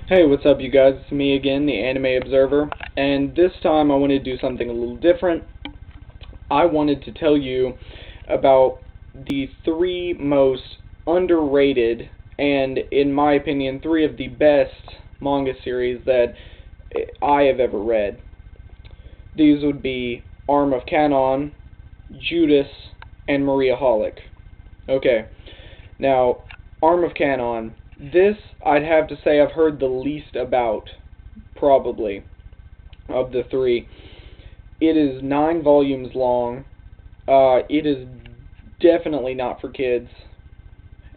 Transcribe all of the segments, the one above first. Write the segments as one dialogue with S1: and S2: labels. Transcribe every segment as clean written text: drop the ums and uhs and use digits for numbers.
S1: Hey, what's up you guys? It's me again, the Anime Observer, and this time I wanted to do something a little different. I wanted to tell you about the three most underrated and, in my opinion, three of the best manga series that I have ever read. These would be Arm of Canon, Judas, and Maria Holic. Okay, now, Arm of Canon. This, I'd have to say, I've heard the least about, probably, of the three. It is 9 volumes long. It is definitely not for kids.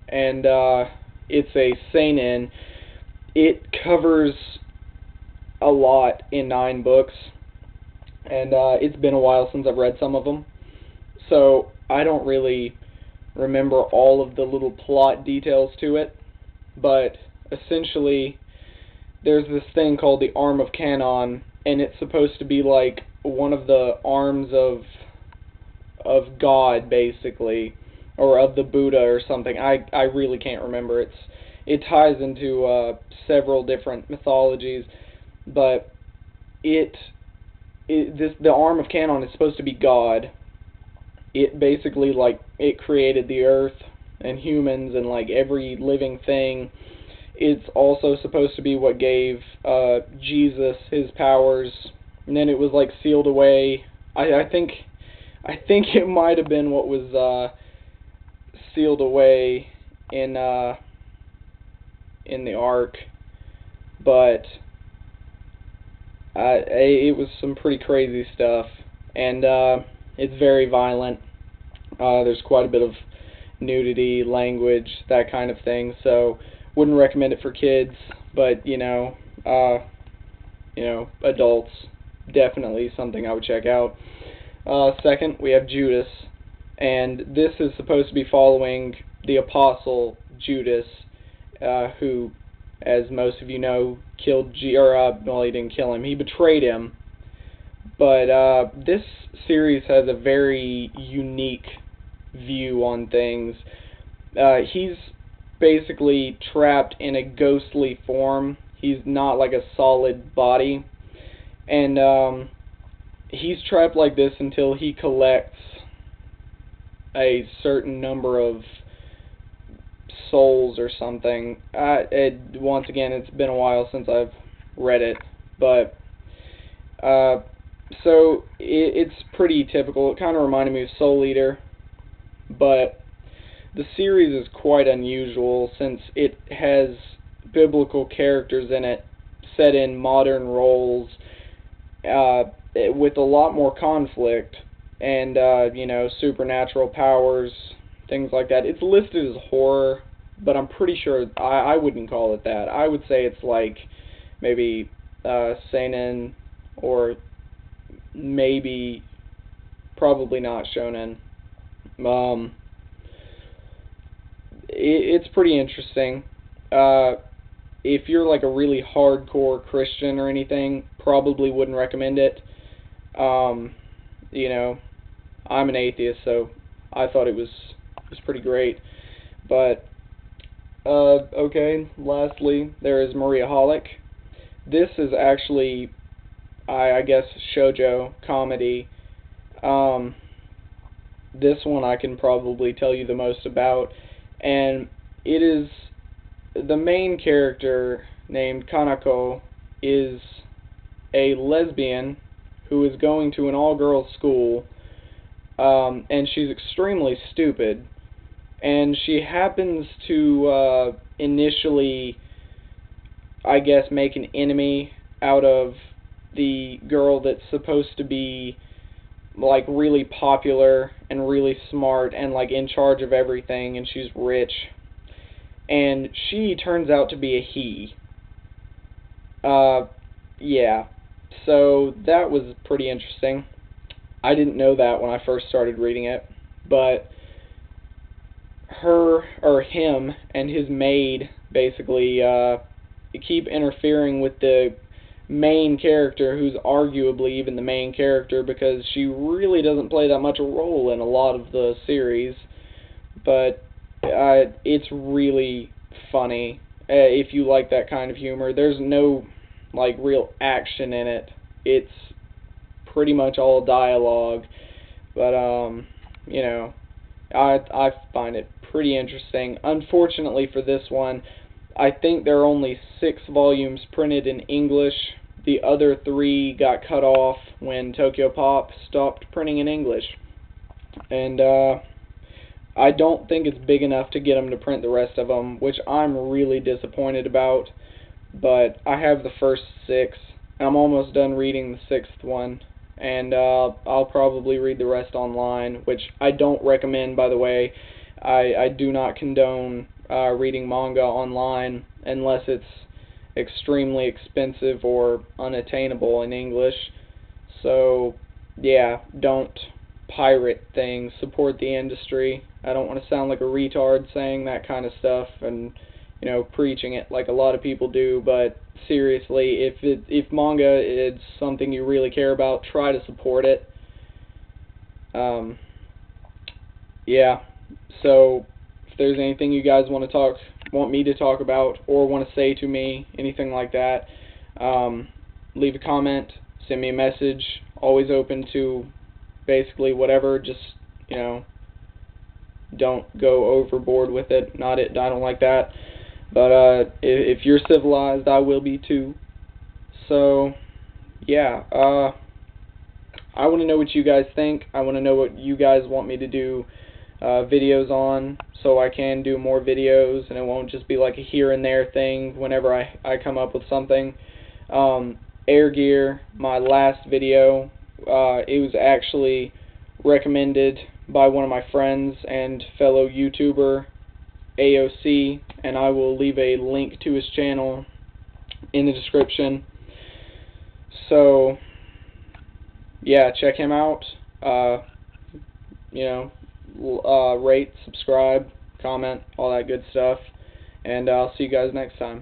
S1: And it's a seinen. It covers a lot in 9 books. And it's been a while since I've read some of them. So I don't really remember all of the little plot details to it. But essentially, there's this thing called the Arm of Canon, and it's supposed to be like one of the arms of God, basically, or of the Buddha or something. I really can't remember. It ties into several different mythologies, but the Arm of Canon is supposed to be God. It basically, like, it created the earth and humans and like every living thing. It's also supposed to be what gave Jesus his powers, and then it was like sealed away. I think it might have been what was sealed away in the ark, but it was some pretty crazy stuff, and it's very violent. There's quite a bit of nudity, language, that kind of thing. So wouldn't recommend it for kids, but adults, definitely something I would check out. Second, we have Judas, and this is supposed to be following the apostle Judas, who, as most of you know, killed well, he didn't kill him, he betrayed him. But this series has a very unique view on things. He's basically trapped in a ghostly form. He's not like a solid body, and he's trapped like this until he collects a certain number of souls or something. Once again, it's been a while since I've read it, but so it's pretty typical. It kind of reminded me of Soul Eater, but the series is quite unusual since it has biblical characters in it set in modern roles, with a lot more conflict and supernatural powers, things like that. It's listed as horror, but I'm pretty sure I wouldn't call it that. I would say it's like maybe seinen, or maybe probably not shonen. It's pretty interesting. If you're like a really hardcore Christian or anything, probably wouldn't recommend it. I'm an atheist, so I thought it was pretty great. But okay, lastly, there is Maria Holic. This is actually, I guess, shoujo comedy. This one I can probably tell you the most about, and it is the main character, named Kanako, is a lesbian who is going to an all-girls school, and she's extremely stupid, and she happens to initially, I guess, make an enemy out of the girl that's supposed to be like really popular and really smart and like in charge of everything, and she's rich, and she turns out to be a he. Yeah, so that was pretty interesting. I didn't know that when I first started reading it, but him and his maid basically keep interfering with the main character, who's arguably even the main character, because she really doesn't play that much a role in a lot of the series, but it's really funny if you like that kind of humor. There's no like real action in it. It's pretty much all dialogue, but you know, I find it pretty interesting. Unfortunately for this one, I think there are only 6 volumes printed in English. The other 3 got cut off when Tokyo Pop stopped printing in English. And I don't think it's big enough to get them to print the rest of them, which I'm really disappointed about. But I have the first 6. I'm almost done reading the 6th one, and I'll probably read the rest online, which I don't recommend, by the way. I do not condone reading manga online unless it's extremely expensive or unattainable in English. So, yeah, don't pirate things. Support the industry. I don't want to sound like a retard saying that kind of stuff and, you know, preaching it like a lot of people do, but seriously, if manga is something you really care about, try to support it. Yeah. So if there's anything you guys want me to talk about, or want to say to me, anything like that, leave a comment, send me a message. Always open to basically whatever. Just, you know, don't go overboard with it. I don't like that. But if you're civilized, I will be too. So yeah, I want to know what you guys think. I want to know what you guys want me to do videos on, so I can do more videos, and it won't just be like a here and there thing whenever I come up with something. Air Gear, my last video, it was actually recommended by one of my friends and fellow YouTuber, AOC, and I will leave a link to his channel in the description. So yeah, check him out. You know, rate, subscribe, comment, all that good stuff, and I'll see you guys next time.